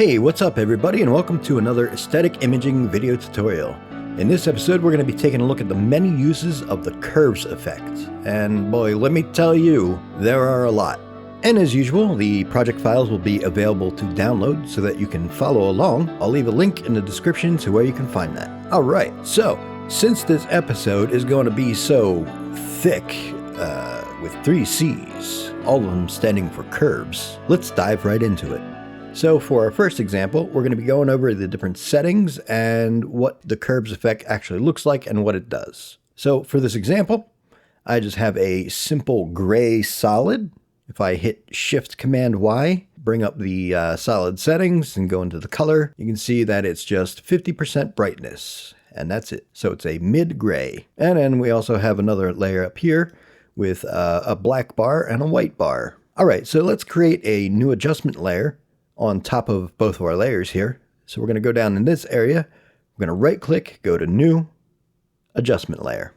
Hey, what's up everybody, and welcome to another aesthetic imaging video tutorial. In this episode, we're going to be taking a look at the many uses of the curves effect. And boy, let me tell you, there are a lot. And as usual, the project files will be available to download so that you can follow along. I'll leave a link in the description to where you can find that. Alright, so since this episode is going to be so thick, with 3 C's, all of them standing for curves, let's dive right into it. So for our first example, we're going to be going over the different settings and what the curves effect actually looks like and what it does. So for this example, I just have a simple gray solid. If I hit Shift Command Y, bring up the solid settings and go into the color, you can see that it's just 50% brightness, and that's it. So it's a mid-gray. And then we also have another layer up here with a black bar and a white bar. All right, so let's create a new adjustment layer on top of both of our layers here. So we're going to go down in this area. We're going to right click, go to New, Adjustment Layer.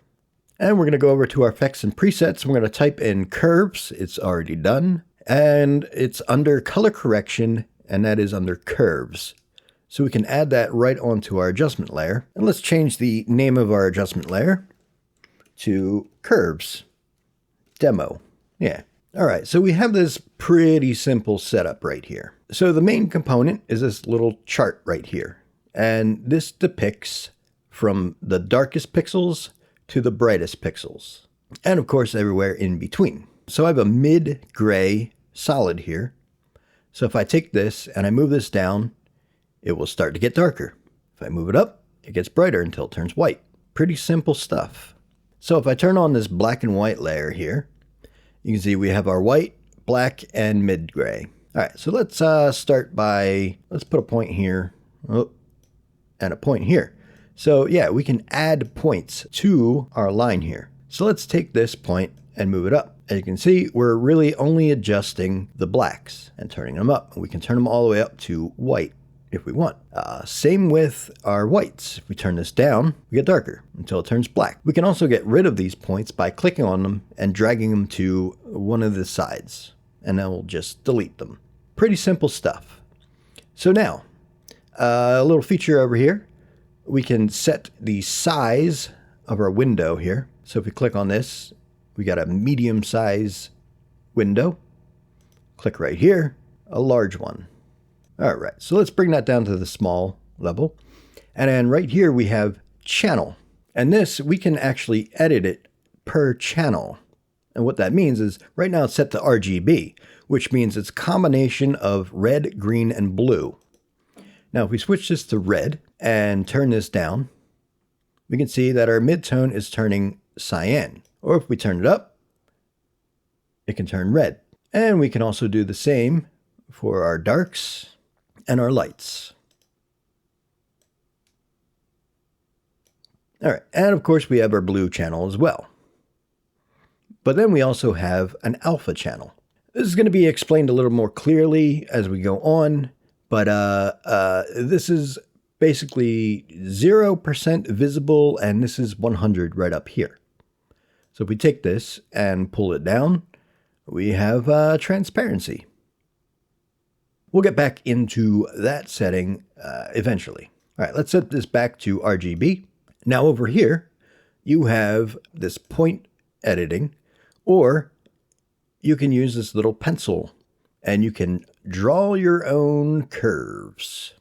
And we're going to go over to our effects and presets. We're going to type in curves. It's already done. And it's under color correction, and that is under curves. So we can add that right onto our adjustment layer. And let's change the name of our adjustment layer to curves demo. Yeah. All right, so we have this pretty simple setup right here. So the main component is this little chart right here. And this depicts from the darkest pixels to the brightest pixels. And of course, everywhere in between. So I have a mid-gray solid here. So if I take this and I move this down, it will start to get darker. If I move it up, it gets brighter until it turns white. Pretty simple stuff. So if I turn on this black and white layer here, you can see we have our white, black, and mid-gray. All right, so let's start by, let's put a point here, and a point here. So yeah, we can add points to our line here. So let's take this point and move it up. As you can see, we're really only adjusting the blacks and turning them up. We can turn them all the way up to white if we want. Same with our whites. If we turn this down, we get darker until it turns black. We can also get rid of these points by clicking on them and dragging them to one of the sides, and then we'll just delete them. Pretty simple stuff. So now, a little feature over here. We can set the size of our window here. So if we click on this, we got a medium size window. Click right here, a large one. All right, so let's bring that down to the small level. And then right here we have channel. And this, we can actually edit it per channel. And what that means is right now it's set to RGB, which means it's a combination of red, green, and blue. Now if we switch this to red and turn this down, we can see that our midtone is turning cyan. Or if we turn it up, it can turn red. And we can also do the same for our darks and our lights. All right, and of course we have our blue channel as well. But then we also have an alpha channel. This is going to be explained a little more clearly as we go on, but this is basically 0% visible, and this is 100 right up here. So if we take this and pull it down, we have transparency. We'll get back into that setting eventually. All right, let's set this back to RGB. Now over here, you have this point editing, or you can use this little pencil and you can draw your own curves.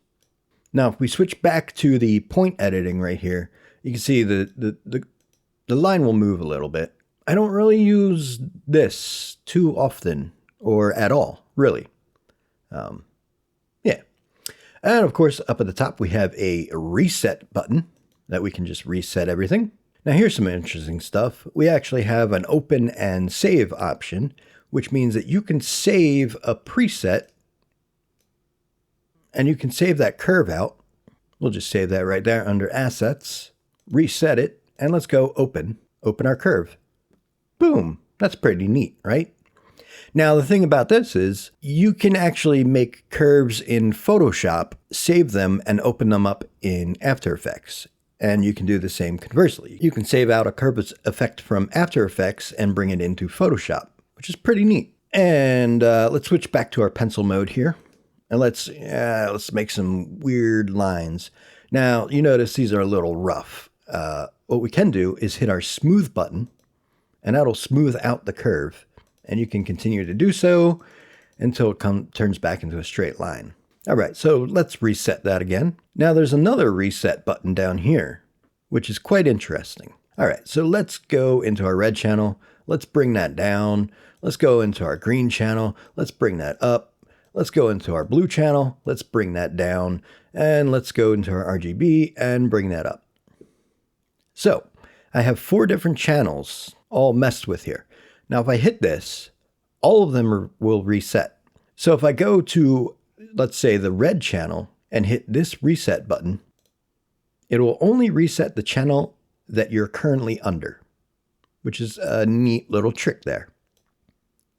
Now, if we switch back to the point editing right here, you can see the line will move a little bit. I don't really use this too often or at all, really. Yeah. And of course, up at the top, we have a reset button that we can just reset everything. Now here's some interesting stuff. We actually have an open and save option, which means that you can save a preset and you can save that curve out. We'll just save that right there under assets, reset it, and let's go open our curve. Boom. That's pretty neat, right? Now, the thing about this is you can actually make curves in Photoshop, save them, and open them up in After Effects. And you can do the same conversely. You can save out a curve effect from After Effects and bring it into Photoshop, which is pretty neat. And let's switch back to our pencil mode here. And let's make some weird lines. Now, you notice these are a little rough. What we can do is hit our smooth button, and that'll smooth out the curve. And you can continue to do so until it turns back into a straight line. All right, so let's reset that again. Now there's another reset button down here, which is quite interesting. All right, so let's go into our red channel. Let's bring that down. Let's go into our green channel. Let's bring that up. Let's go into our blue channel. Let's bring that down. And let's go into our RGB and bring that up. So I have 4 different channels all messed with here. Now, if I hit this, all of them will reset. So if I go to, let's say, the red channel and hit this reset button, it will only reset the channel that you're currently under, which is a neat little trick there.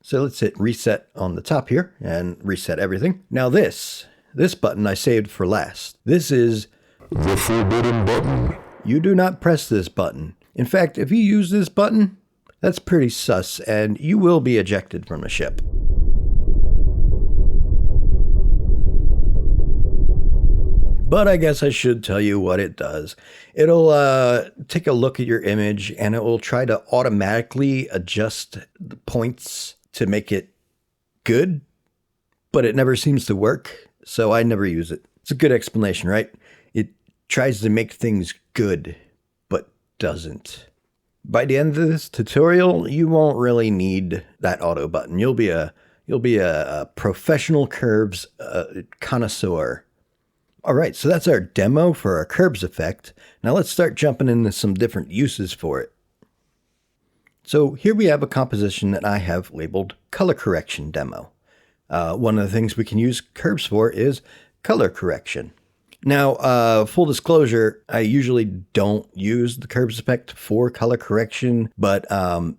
So let's hit reset on the top here and reset everything. Now this button I saved for last. This is the forbidden button. You do not press this button. In fact, if you use this button, that's pretty sus, and you will be ejected from the ship. But I guess I should tell you what it does. It'll take a look at your image, and it will try to automatically adjust the points to make it good, but it never seems to work, so I never use it. It's a good explanation, right? It tries to make things good, but doesn't. By the end of this tutorial, you won't really need that auto button. You'll be a professional curves connoisseur. All right, so that's our demo for our curves effect. Now let's start jumping into some different uses for it. So here we have a composition that I have labeled color correction demo. One of the things we can use curves for is color correction. Now, full disclosure, I usually don't use the curves effect for color correction, but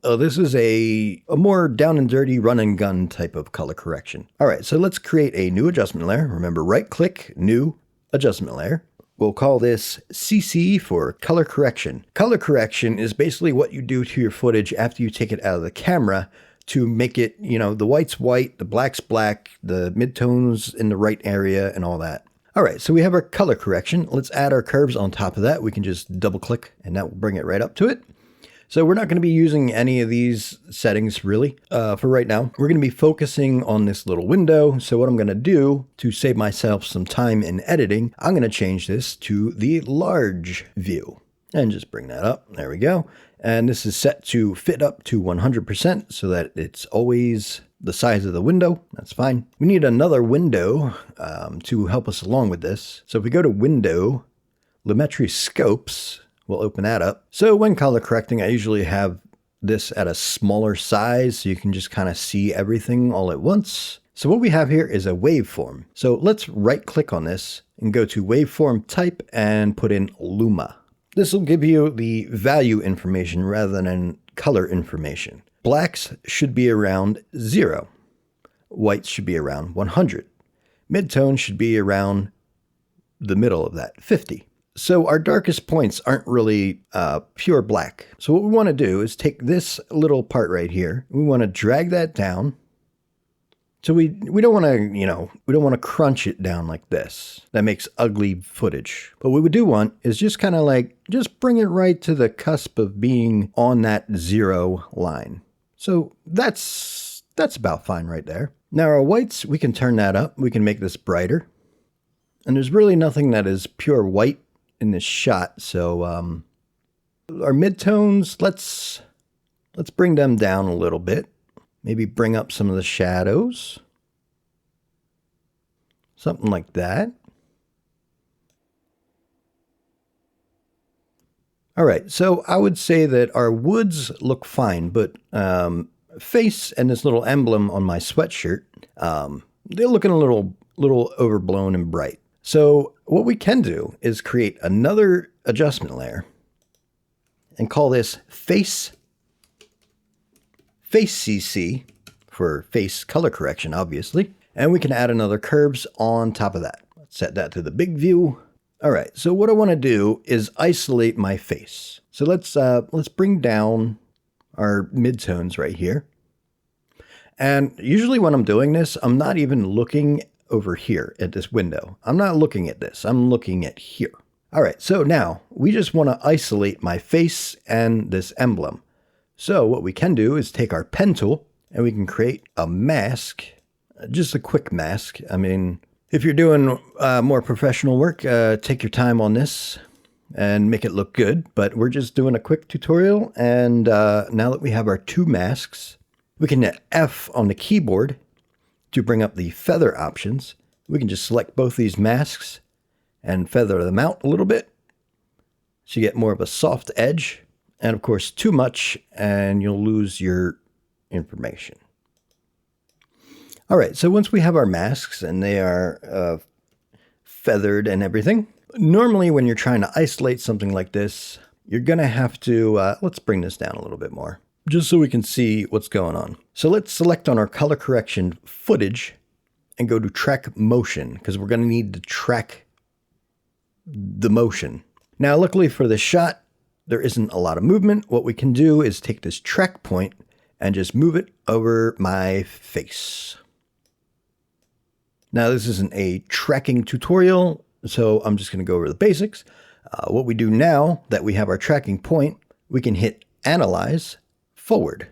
this is a more down and dirty run and gun type of color correction. All right, so let's create a new adjustment layer. Remember, right click, new adjustment layer. We'll call this CC for color correction. Color correction is basically what you do to your footage after you take it out of the camera to make it, the white's white, the black's black, the midtones in the right area, and all that. All right, so we have our color correction. Let's add our curves on top of that. We can just double click and that will bring it right up to it. So we're not going to be using any of these settings really for right now. We're going to be focusing on this little window. So what I'm going to do to save myself some time in editing, I'm going to change this to the large view and just bring that up. There we go. And this is set to fit up to 100% so that it's always the size of the window. That's fine. We need another window to help us along with this. So if we go to Window, Lumetri Scopes, we'll open that up. So when color correcting, I usually have this at a smaller size so you can just kind of see everything all at once. So what we have here is a waveform. So let's right click on this and go to Waveform Type and put in Luma. This will give you the value information rather than color information. Blacks should be around 0. Whites should be around 100. Midtone should be around the middle of that, 50. So our darkest points aren't really pure black. So what we want to do is take this little part right here. We want to drag that down. So we don't want to, we don't want to crunch it down like this. That makes ugly footage. But what we do want is just kind of just bring it right to the cusp of being on that 0 line. So that's about fine right there. Now our whites, we can turn that up. We can make this brighter. And there's really nothing that is pure white in this shot. So our midtones, let's bring them down a little bit. Maybe bring up some of the shadows. Something like that. All right, so I would say that our woods look fine, but face and this little emblem on my sweatshirt, they're looking a little overblown and bright. So what we can do is create another adjustment layer and call this Face CC for face color correction, obviously. And we can add another curves on top of that. Let's set that to the big view. All right, so what I want to do is isolate my face. So let's bring down our midtones right here. And usually when I'm doing this, I'm not even looking over here at this window. I'm not looking at this. I'm looking at here. All right, so now we just want to isolate my face and this emblem. So what we can do is take our pen tool and we can create a mask, just a quick mask. I mean, if you're doing more professional work, take your time on this and make it look good. But we're just doing a quick tutorial. And now that we have our two masks, we can hit F on the keyboard to bring up the feather options. We can just select both these masks and feather them out a little bit so you get more of a soft edge. And of course, too much and you'll lose your information. All right, so once we have our masks and they are feathered and everything, normally when you're trying to isolate something like this, you're gonna have to, let's bring this down a little bit more, just so we can see what's going on. So let's select on our color correction footage and go to track motion, because we're gonna need to track the motion. Now, luckily for this shot, there isn't a lot of movement. What we can do is take this track point and just move it over my face. Now, this isn't a tracking tutorial, so I'm just going to go over the basics. What we do now that we have our tracking point, we can hit Analyze Forward.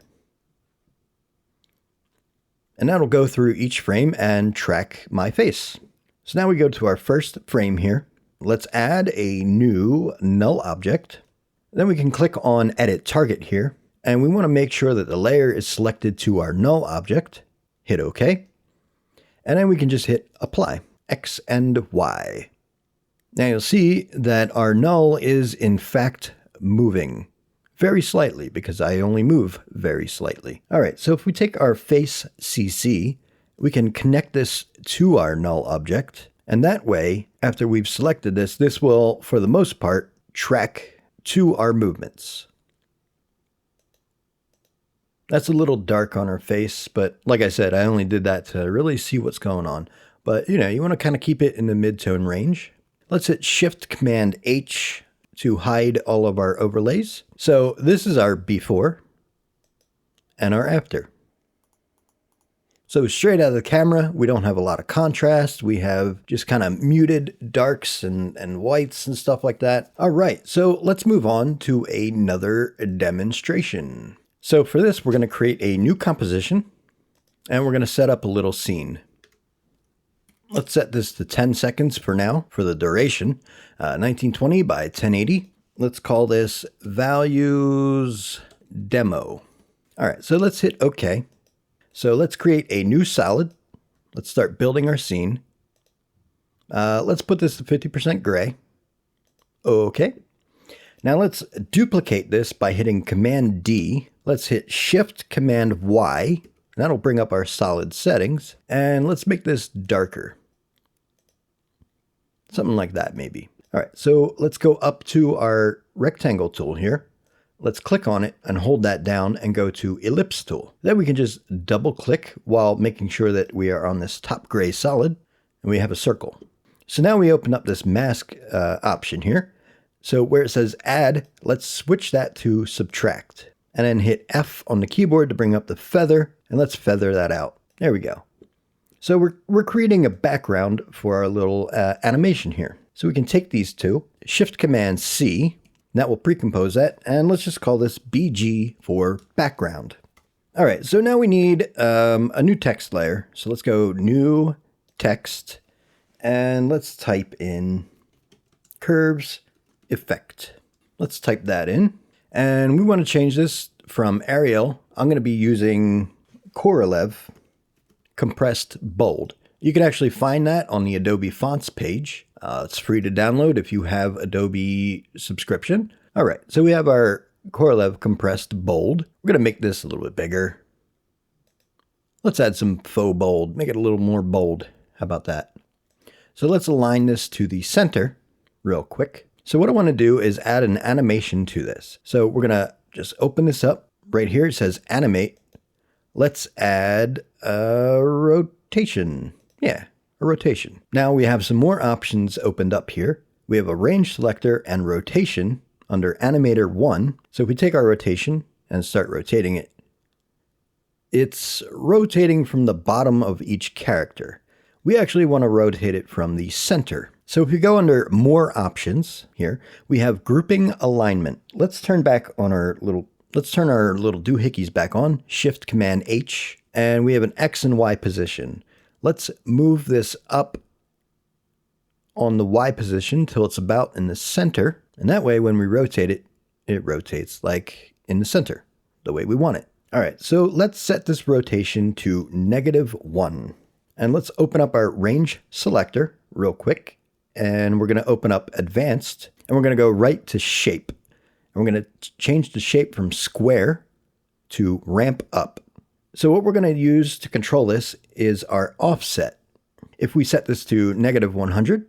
And that'll go through each frame and track my face. So now we go to our first frame here. Let's add a new null object. Then we can click on Edit Target here. And we want to make sure that the layer is selected to our null object. Hit OK. And then we can just hit Apply, X and Y. Now you'll see that our null is in fact moving very slightly because I only move very slightly. All right, so if we take our face CC, we can connect this to our null object. And that way, after we've selected this, this will, for the most part, track to our movements. That's a little dark on her face, but like I said, I only did that to really see what's going on. But you know, you want to kind of keep it in the mid-tone range. Let's hit Shift Command H to hide all of our overlays. So this is our before and our after. So straight out of the camera, we don't have a lot of contrast. We have just kind of muted darks and whites and stuff like that. All right, so let's move on to another demonstration. So for this, we're going to create a new composition and we're going to set up a little scene. Let's set this to 10 seconds for now for the duration, 1920 by 1080. Let's call this values demo. All right, so let's hit OK. So let's create a new solid. Let's start building our scene. Let's put this to 50% gray. Okay. Now let's duplicate this by hitting Command D. Let's hit Shift Command Y. That'll bring up our solid settings. And let's make this darker. Something like that maybe. All right, so let's go up to our rectangle tool here. Let's click on it and hold that down and go to Ellipse tool. Then we can just double click while making sure that we are on this top gray solid and we have a circle. So now we open up this mask option here. So where it says add, let's switch that to subtract and then hit F on the keyboard to bring up the feather and let's feather that out. There we go. So we're creating a background for our little animation here. So we can take these two, Shift Command C, that will pre-compose that, and let's just call this BG for background. All right, so now we need a new text layer. So let's go new text, and let's type in curves effect. Let's type that in, and we want to change this from Arial. I'm going to be using Korolev compressed bold. You can actually find that on the Adobe Fonts page. It's free to download if you have Adobe subscription. All right, so we have our Korolev compressed bold. We're going to make this a little bit bigger. Let's add some faux bold, make it a little more bold. How about that? So let's align this to the center real quick. So what I want to do is add an animation to this. So we're going to just open this up. Right here it says animate. Let's add a rotation. Yeah, a rotation. Now we have some more options opened up here. We have a range selector and rotation under animator 1. So if we take our rotation and start rotating it, it's rotating from the bottom of each character. we actually want to rotate it from the center. So if you go under more options here, we have grouping alignment. Let's turn our little doohickeys back on, Shift Command H, and we have an X and Y position. Let's move this up on the Y position till it's about in the center. And that way, when we rotate it, it rotates like in the center, the way we want it. All right, so let's set this rotation to -1. And let's open up our range selector real quick. And we're going to open up advanced, and we're going to go right to shape. And we're going to change the shape from square to ramp up. So what we're going to use to control this is our offset. If we set this to -100,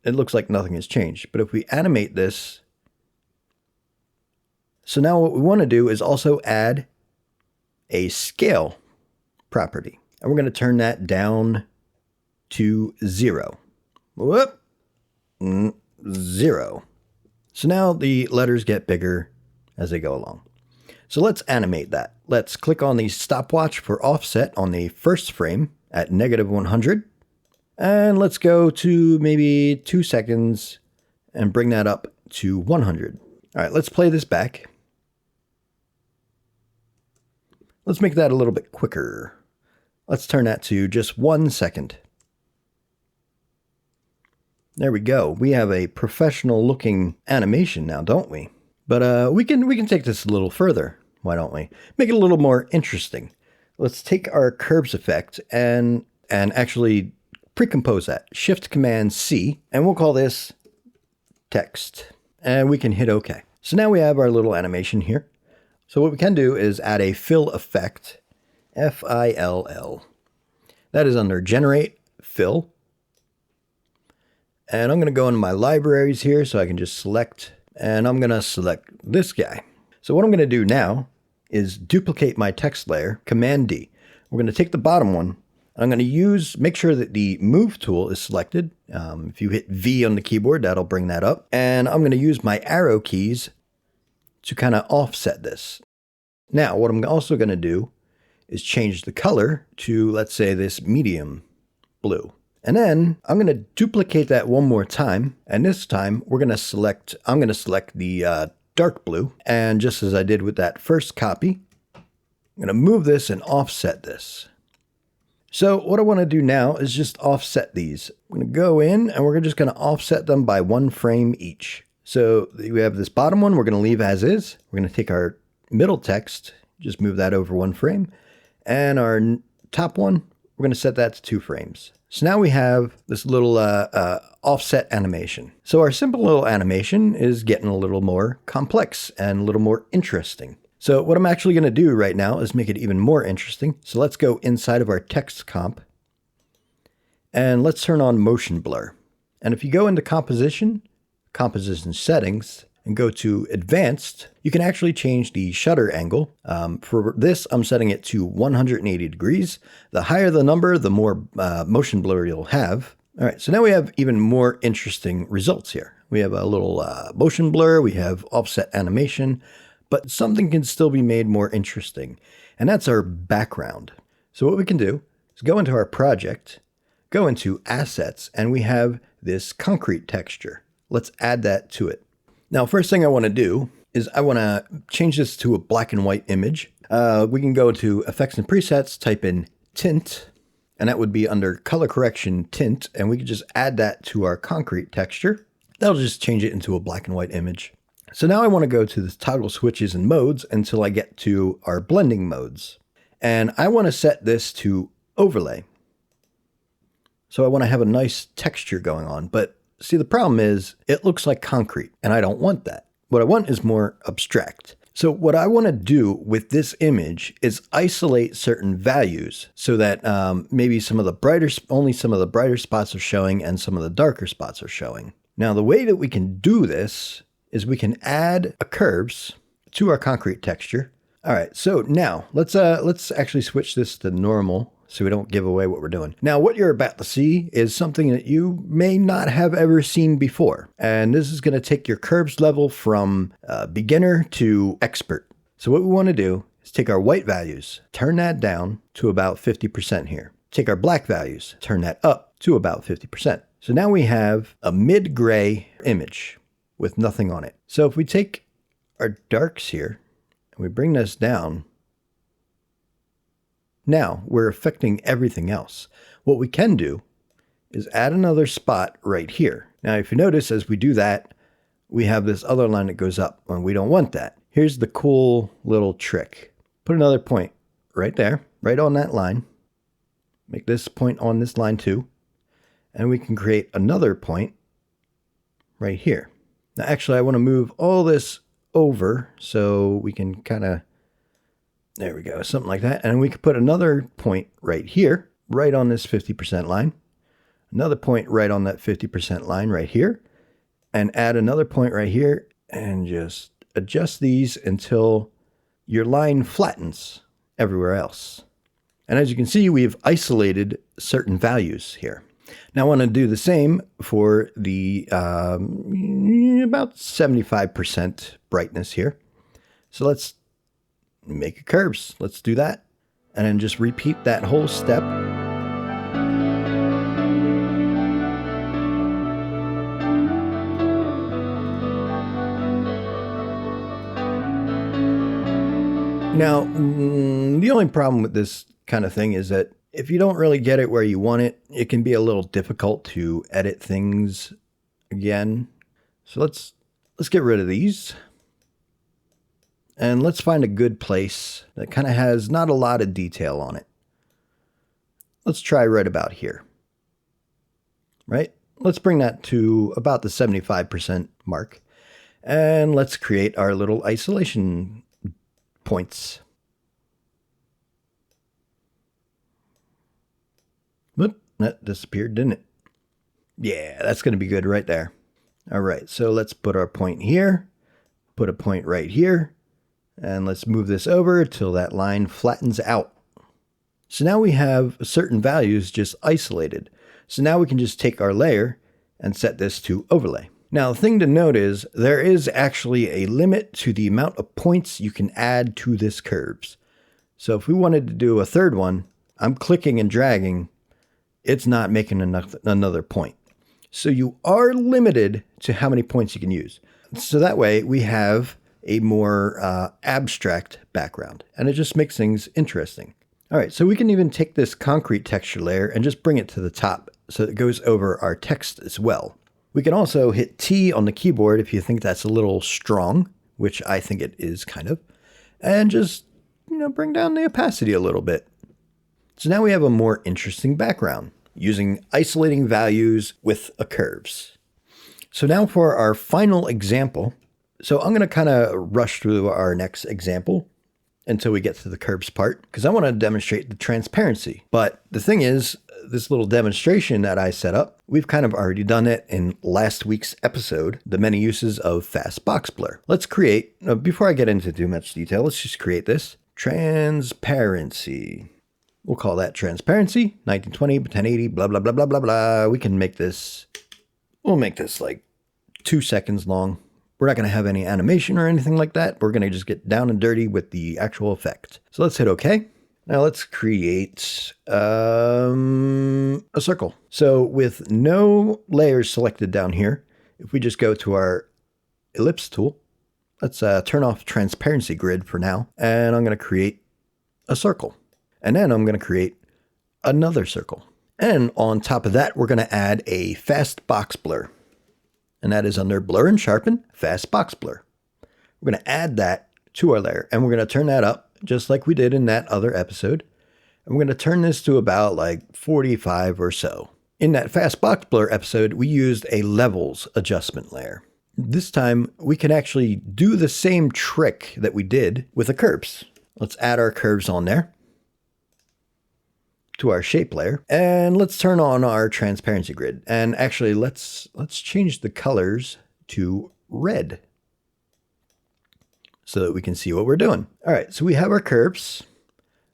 it looks like nothing has changed. But if we animate this, so now what we want to do is also add a scale property. And we're going to turn that down to 0. Whoop, 0. So now the letters get bigger as they go along. So let's animate that. Let's click on the stopwatch for offset on the first frame at -100. And let's go to maybe 2 seconds and bring that up to 100. All right, let's play this back. Let's make that a little bit quicker. Let's turn that to just 1 second. There we go. We have a professional looking animation now, don't we? But we can take this a little further. Why don't we? Make it a little more interesting. Let's take our curves effect and actually pre-compose that. Shift Command C, and we'll call this text. And we can hit OK. So now we have our little animation here. So what we can do is add a fill effect, F-I-L-L. That is under Generate Fill. And I'm going to go into my libraries here so I can just select, and I'm going to select this guy. So what I'm going to do now is duplicate my text layer, Command D. We're going to take the bottom one. I'm going to make sure that the Move tool is selected. If you hit V on the keyboard, that'll bring that up. And I'm going to use my arrow keys to kind of offset this. Now, what I'm also going to do is change the color to, let's say, this medium blue. And then I'm going to duplicate that one more time. And this time I'm going to select the dark blue. And just as I did with that first copy, I'm going to move this and offset this. So what I want to do now is just offset these. I'm going to go in and we're just going to offset them by 1 frame each. So we have this bottom one we're going to leave as is. We're going to take our middle text, just move that over 1 frame. And our top one, we're going to set that to 2 frames. So now we have this little offset animation. So our simple little animation is getting a little more complex and a little more interesting. So what I'm actually going to do right now is make it even more interesting. So let's go inside of our text comp and let's turn on motion blur. And if you go into composition settings, and go to advanced, you can actually change the shutter angle. For this, I'm setting it to 180 degrees. The higher the number, the more motion blur you'll have. All right, so now we have even more interesting results here. We have a little motion blur, we have offset animation, but something can still be made more interesting, and that's our background. So what we can do is go into our project, go into assets, and we have this concrete texture. Let's add that to it. Now, first thing I want to do is I want to change this to a black and white image. We can go to effects and presets, type in tint, and that would be under color correction tint. And we can just add that to our concrete texture. That'll just change it into a black and white image. So now I want to go to this toggle switches and modes until I get to our blending modes. And I want to set this to overlay. So I want to have a nice texture going on, but see, the problem is it looks like concrete, and I don't want that. What I want is more abstract. So what I want to do with this image is isolate certain values so that maybe only some of the brighter spots are showing and some of the darker spots are showing. Now, the way that we can do this is we can add curves to our concrete texture. All right, so now let's actually switch this to normal so we don't give away what we're doing. Now, what you're about to see is something that you may not have ever seen before. And this is going to take your curves level from beginner to expert. So what we want to do is take our white values, turn that down to about 50% here. take our black values, turn that up to about 50%. So now we have a mid-gray image with nothing on it. So if we take our darks here and we bring this down, now we're affecting everything else. What we can do is add another spot right here. Now, if you notice, as we do that, we have this other line that goes up, and we don't want that. Here's the cool little trick. Put another point right there, right on that line. Make this point on this line too. And we can create another point right here. Now, actually, I want to move all this over so we can kind of, there we go, something like that. And we can put another point right here, right on this 50% line. Another point right on that 50% line right here. And add another point right here and just adjust these until your line flattens everywhere else. And as you can see, we've isolated certain values here. Now I want to do the same for the about 75% brightness here. So let's make a curves. Let's do that. And then just repeat that whole step. Now, the only problem with this kind of thing is that if you don't really get it where you want it, it can be a little difficult to edit things again. So let's get rid of these. And let's find a good place that kind of has not a lot of detail on it. Let's try right about here. Right? Let's bring that to about the 75% mark. And let's create our little isolation points. Whoop, that disappeared, didn't it? Yeah, that's going to be good right there. All right, so let's put our point here, put a point right here, and let's move this over till that line flattens out. So now we have certain values just isolated. So now we can just take our layer and set this to overlay. Now, the thing to note is there is actually a limit to the amount of points you can add to this curves. So if we wanted to do a third one, I'm clicking and dragging. It's not making another point. So you are limited to how many points you can use. So that way we have a more abstract background, and it just makes things interesting. All right, so we can even take this concrete texture layer and just bring it to the top so it goes over our text as well. We can also hit T on the keyboard if you think that's a little strong, which I think it is kind of, and just, bring down the opacity a little bit. So now we have a more interesting background using isolating values with a curves. So now for our final example. So I'm going to kind of rush through our next example until we get to the curves part, because I want to demonstrate the transparency. But the thing is, this little demonstration that I set up, we've kind of already done it in last week's episode, the many uses of fast box blur. Let's create, before I get into too much detail, let's just create this transparency. We'll call that transparency, 1920 by 1080, blah, blah, blah, blah, blah, blah. We can make this, we'll make this like 2 seconds long. We're not going to have any animation or anything like that. We're going to just get down and dirty with the actual effect. So let's hit OK. Now let's create a circle. So with no layers selected down here, if we just go to our ellipse tool, let's turn off transparency grid for now. And I'm going to create a circle. And then I'm going to create another circle. And on top of that, we're going to add a fast box blur. And that is under blur and sharpen, fast box blur. We're going to add that to our layer, and we're going to turn that up just like we did in that other episode. And we're going to turn this to about like 45 or so. In that fast box blur episode, we used a levels adjustment layer. This time we can actually do the same trick that we did with the curves. Let's add our curves on there to our shape layer, and let's turn on our transparency grid. And actually let's change the colors to red so that we can see what we're doing. All right, so we have our curves.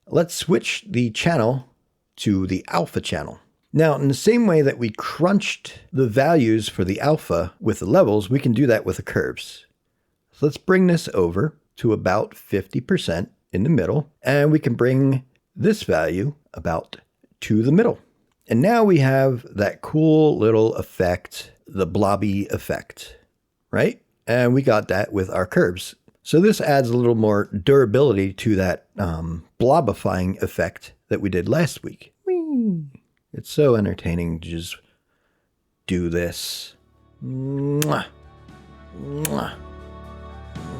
Let's switch the channel to the alpha channel. Now, in the same way that we crunched the values for the alpha with the levels, we can do that with the curves. So let's bring this over to about 50% in the middle, and we can bring this value about to the middle. And now we have that cool little effect, the blobby effect, right? And we got that with our curves. So this adds a little more durability to that blobifying effect that we did last week. Whee! It's so entertaining to just do this. Mwah. Mwah.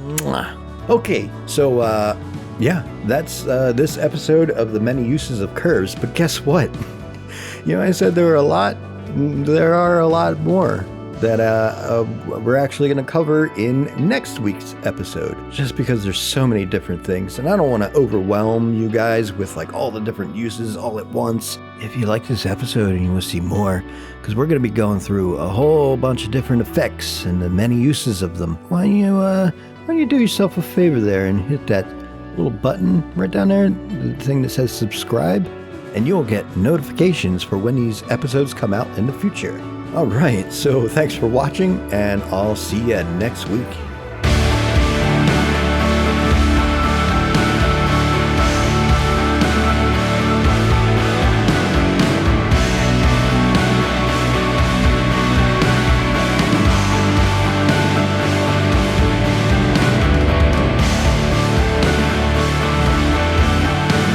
Mwah. Okay, so yeah, that's this episode of the many uses of curves. But guess what? I said there are a lot more that we're actually going to cover in next week's episode, just because there's so many different things, and I don't want to overwhelm you guys with like all the different uses all at once. If you like this episode and you want to see more, because we're going to be going through a whole bunch of different effects and the many uses of them, why don't you do yourself a favor there and hit that little button right down there, the thing that says subscribe, and you'll get notifications for when these episodes come out in the future. All right, so thanks for watching, and I'll see you next week.